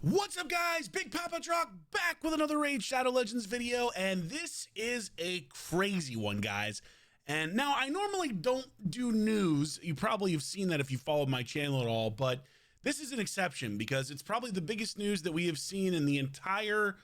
What's up, guys? Big Papa Drock back with another Raid Shadow Legends video, and this is a crazy one, guys. And now, I normally don't do news. You probably have seen that if you followed my channel at all, but this is an exception because it's probably the biggest news that we have seen in the entire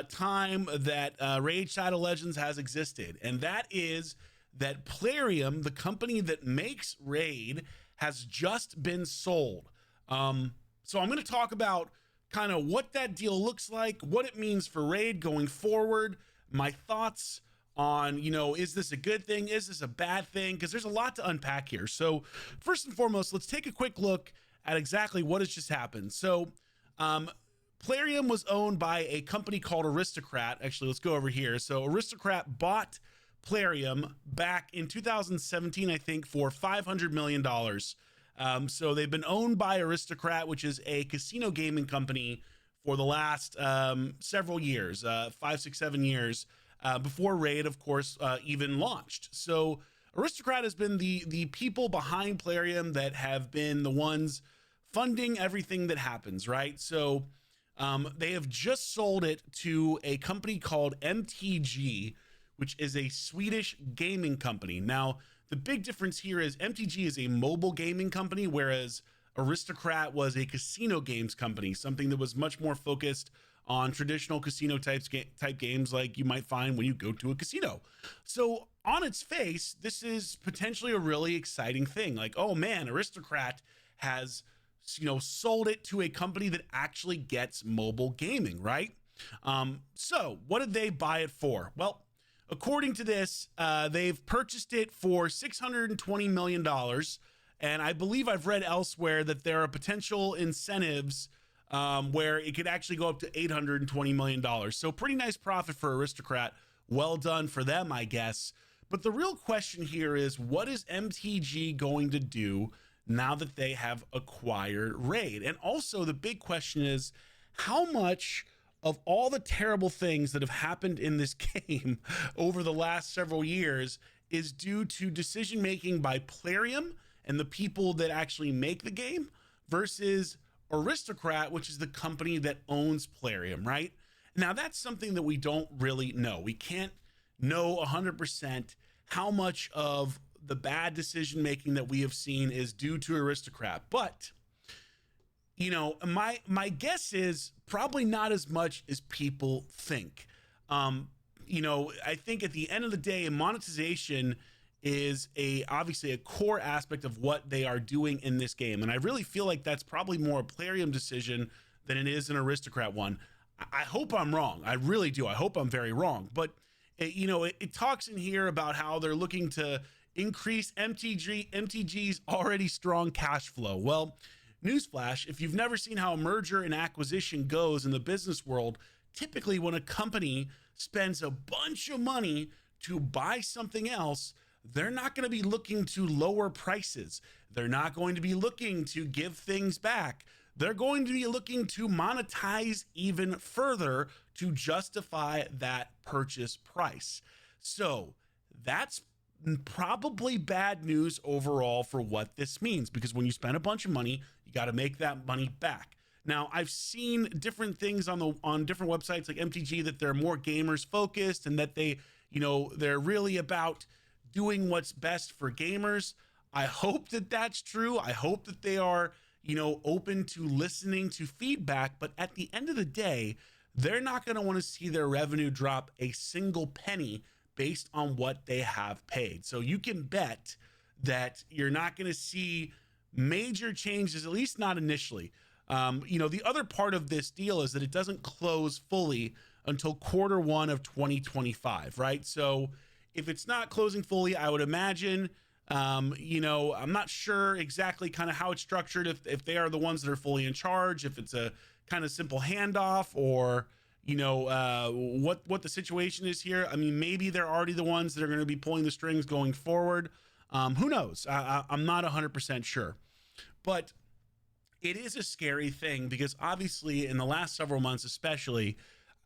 time that Raid Shadow Legends has existed, and that is that Plarium, the company that makes Raid, has just been sold. So I'm going to talk about kind of what that deal looks like, what it means for Raid going forward, my thoughts on, is this a good thing? Is this a bad thing? Because there's a lot to unpack here. So first and foremost, let's take a quick look at exactly what has just happened. So Plarium was owned by a company called Aristocrat. Actually, let's go over here. So Aristocrat bought Plarium back in 2017, I think, for $500 million. So they've been owned by Aristocrat, which is a casino gaming company, for the last several years, 5, 6, 7 years, before Raid, of course, even launched. So Aristocrat has been the people behind Plarium that have been the ones funding everything that happens, right? So they have just sold it to a company called MTG, which is a Swedish gaming company. Now, the big difference here is MTG is a mobile gaming company, whereas Aristocrat was a casino games company, something that was much more focused on traditional casino type games like you might find when you go to a casino. So on its face, this is potentially a really exciting thing. Like, oh man, Aristocrat has, sold it to a company that actually gets mobile gaming, right? So what did they buy it for? Well, according to this, they've purchased it for $620 million. And I believe I've read elsewhere that there are potential incentives where it could actually go up to $820 million. So pretty nice profit for Aristocrat. Well done for them, I guess. But the real question here is, what is MTG going to do now that they have acquired Raid? And also the big question is, how much of all the terrible things that have happened in this game over the last several years is due to decision making by Plarium and the people that actually make the game versus Aristocrat, which is the company that owns Plarium, right? Now, that's something that we don't really know. We can't know 100% how much of the bad decision making that we have seen is due to Aristocrat, but my guess is probably not as much as people think. I think at the end of the day, monetization is obviously a core aspect of what they are doing in this game. And I really feel like that's probably more a Plarium decision than it is an Aristocrat one. I hope I'm wrong. I really do. I hope I'm very wrong. But, it talks in here about how they're looking to increase MTG's already strong cash flow. Well, newsflash, if you've never seen how a merger and acquisition goes in the business world, typically when a company spends a bunch of money to buy something else, they're not going to be looking to lower prices. They're not going to be looking to give things back. They're going to be looking to monetize even further to justify that purchase price. So that's probably bad news overall for what this means, because when you spend a bunch of money, you got to make that money back. Now, I've seen different things on different websites like MTG that they're more gamers focused and that they're really about doing what's best for gamers. I hope that that's true. I hope that they are, open to listening to feedback, but at the end of the day, they're not going to want to see their revenue drop a single penny based on what they have paid. So you can bet that you're not going to see major changes, at least not initially. The other part of this deal is that it doesn't close fully until Q1 of 2025, right? So if it's not closing fully, I would imagine, I'm not sure exactly kind of how it's structured, if they are the ones that are fully in charge, if it's a kind of simple handoff, or what the situation is here. I mean, maybe they're already the ones that are going to be pulling the strings going forward. Who knows? I'm not 100% sure, but it is a scary thing because obviously in the last several months, especially,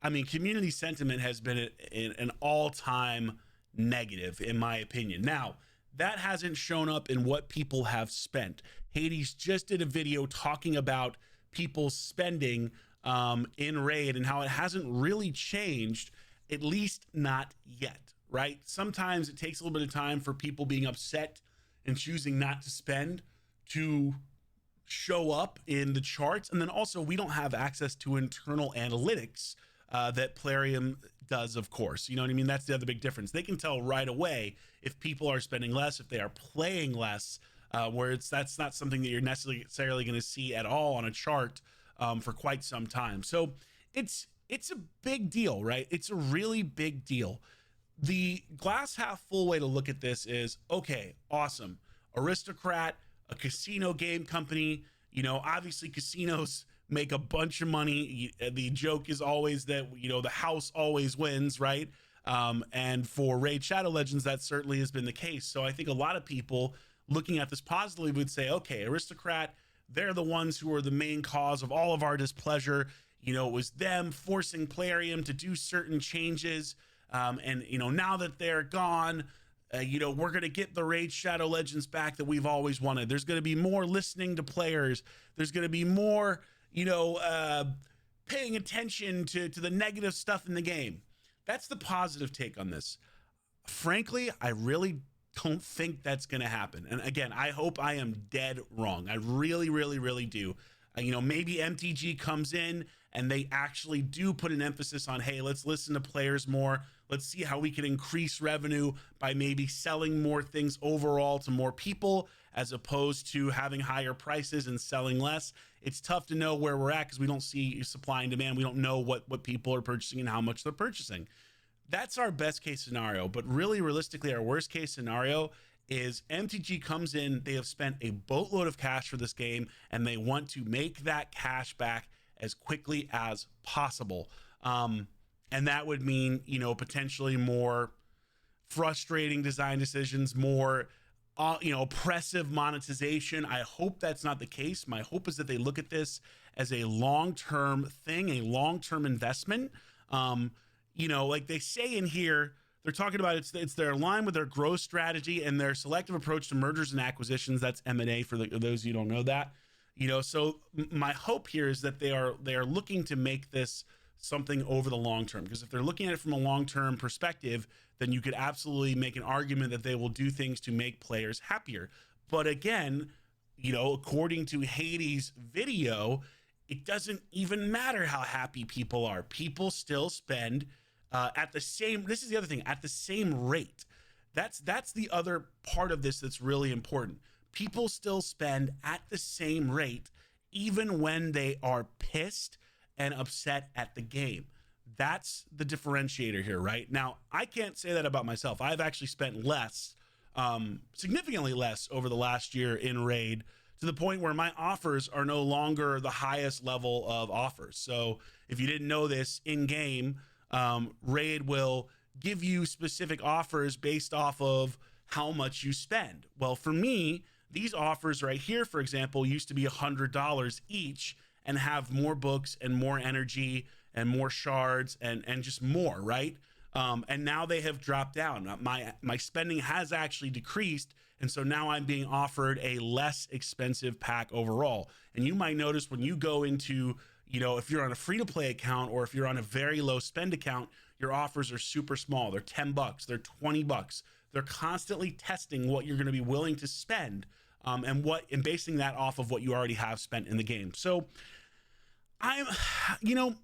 I mean, community sentiment has been an all-time negative, in my opinion. Now, that hasn't shown up in what people have spent. Hades just did a video talking about people spending in Raid, and how it hasn't really changed, at least not yet, right? Sometimes it takes a little bit of time for people being upset and choosing not to spend to show up in the charts. And then also, we don't have access to internal analytics that Plarium does, of course. You know what I mean? That's the other big difference. They can tell right away if people are spending less, if they are playing less, where that's not something that you're necessarily going to see at all on a chart for quite some time. So it's a big deal, right? It's a really big deal. The glass half full way to look at this is, okay, awesome. Aristocrat, a casino game company, you know, obviously casinos make a bunch of money. The joke is always that, you know, the house always wins, right? And for Raid Shadow Legends, that certainly has been the case. So I think a lot of people looking at this positively would say, okay, Aristocrat, they're the ones who are the main cause of all of our displeasure. You know, it was them forcing Plarium to do certain changes. And, you know, now that they're gone, you know, we're going to get the Raid Shadow Legends back that we've always wanted. There's going to be more listening to players. There's going to be more, you know, paying attention to the negative stuff in the game. That's the positive take on this. Frankly, I really don't think that's going to happen. And again, I hope I am dead wrong. I really, really, really do. You know, maybe MTG comes in and they actually do put an emphasis on, hey, let's listen to players more. Let's see how we can increase revenue by maybe selling more things overall to more people, as opposed to having higher prices and selling less. It's tough to know where we're at because we don't see supply and demand. We don't know what people are purchasing and how much they're purchasing. That's our best case scenario. But really, realistically, our worst case scenario is MTG comes in, they have spent a boatload of cash for this game, and they want to make that cash back as quickly as possible. And that would mean, you know, potentially more frustrating design decisions, more, you know, oppressive monetization. I hope that's not the case. My hope is that they look at this as a long-term thing, a long-term investment. You know, like they say in here, they're talking about it's their line with their growth strategy and their selective approach to mergers and acquisitions. That's M&A for those who don't know that. You know, so my hope here is that they are looking to make this something over the long term, because if they're looking at it from a long-term perspective, then you could absolutely make an argument that they will do things to make players happier. But again, you know, according to Hades' video, it doesn't even matter how happy people are. People still spend at the same, this is the other thing, at the same rate. That's the other part of this that's really important. People still spend at the same rate, even when they are pissed and upset at the game. That's the differentiator here, right? Now, I can't say that about myself. I've actually spent less, significantly less over the last year in Raid, to the point where my offers are no longer the highest level of offers. So if you didn't know this, in game, Raid will give you specific offers based off of how much you spend. Well, for me, these offers right here, for example, used to be $100 each and have more books and more energy and more shards and just more, right? And now they have dropped down. My spending has actually decreased, and so now I'm being offered a less expensive pack overall. And you might notice when you go into, you know, if you're on a free-to-play account or if you're on a very low spend account, your offers are super small. They're $10, they're $20. They're constantly testing what you're going to be willing to spend, and basing that off of what you already have spent in the game. So I'm, you know,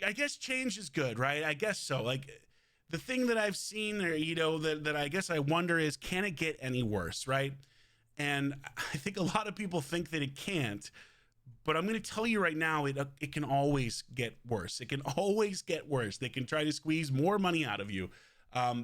I guess change is good, right? I guess so. Like, the thing that I've seen there, you know, that I guess I wonder is, can it get any worse, right? And I think a lot of people think that it can't, but I'm going to tell you right now, it can always get worse. It can always get worse. They can try to squeeze more money out of you.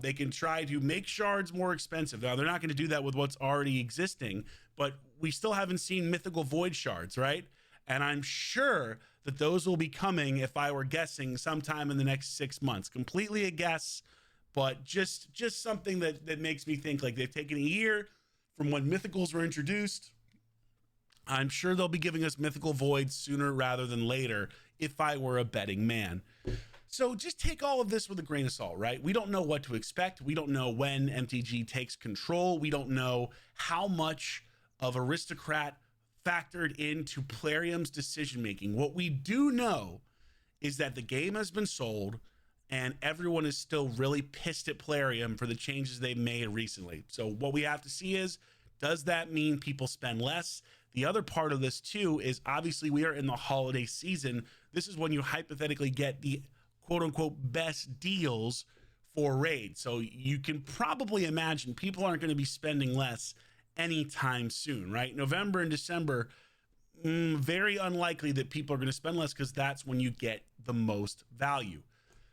They can try to make shards more expensive. Now, they're not going to do that with what's already existing, but we still haven't seen mythical void shards, right? And I'm sure that those will be coming, if I were guessing, sometime in the next 6 months. Completely a guess, but just something that makes me think, like, they've taken a year from when mythicals were introduced. I'm sure they'll be giving us mythical voids sooner rather than later, if I were a betting man. So just take all of this with a grain of salt, right? We don't know what to expect. We don't know when MTG takes control. We don't know how much of Aristocrat factored into Plarium's decision making. What we do know is that the game has been sold and everyone is still really pissed at Plarium for the changes they've made recently. So what we have to see is, does that mean people spend less? The other part of this too is, obviously we are in the holiday season. This is when you hypothetically get the quote unquote best deals for Raid. So you can probably imagine people aren't going to be spending less anytime soon, right? November and December, very unlikely that people are going to spend less, because that's when you get the most value.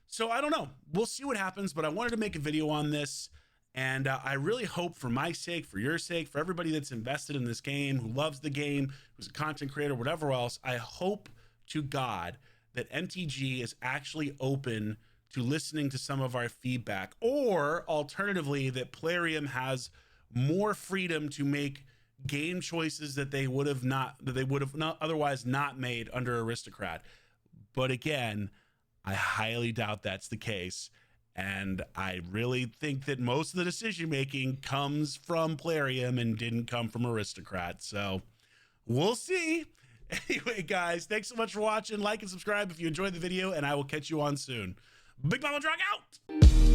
So I don't know. We'll see what happens, but I wanted to make a video on this. And I really hope, for my sake, for your sake, for everybody that's invested in this game, who loves the game, who's a content creator, whatever else, I hope to God that MTG is actually open to listening to some of our feedback, or alternatively, that Plarium has more freedom to make game choices that they would have not otherwise not made under Aristocrat. But again, I highly doubt that's the case. And I really think that most of the decision making comes from Plarium and didn't come from Aristocrat. So we'll see. Anyway, guys, thanks so much for watching. Like and subscribe if you enjoyed the video, and I will catch you on soon. Big Mama Drock out.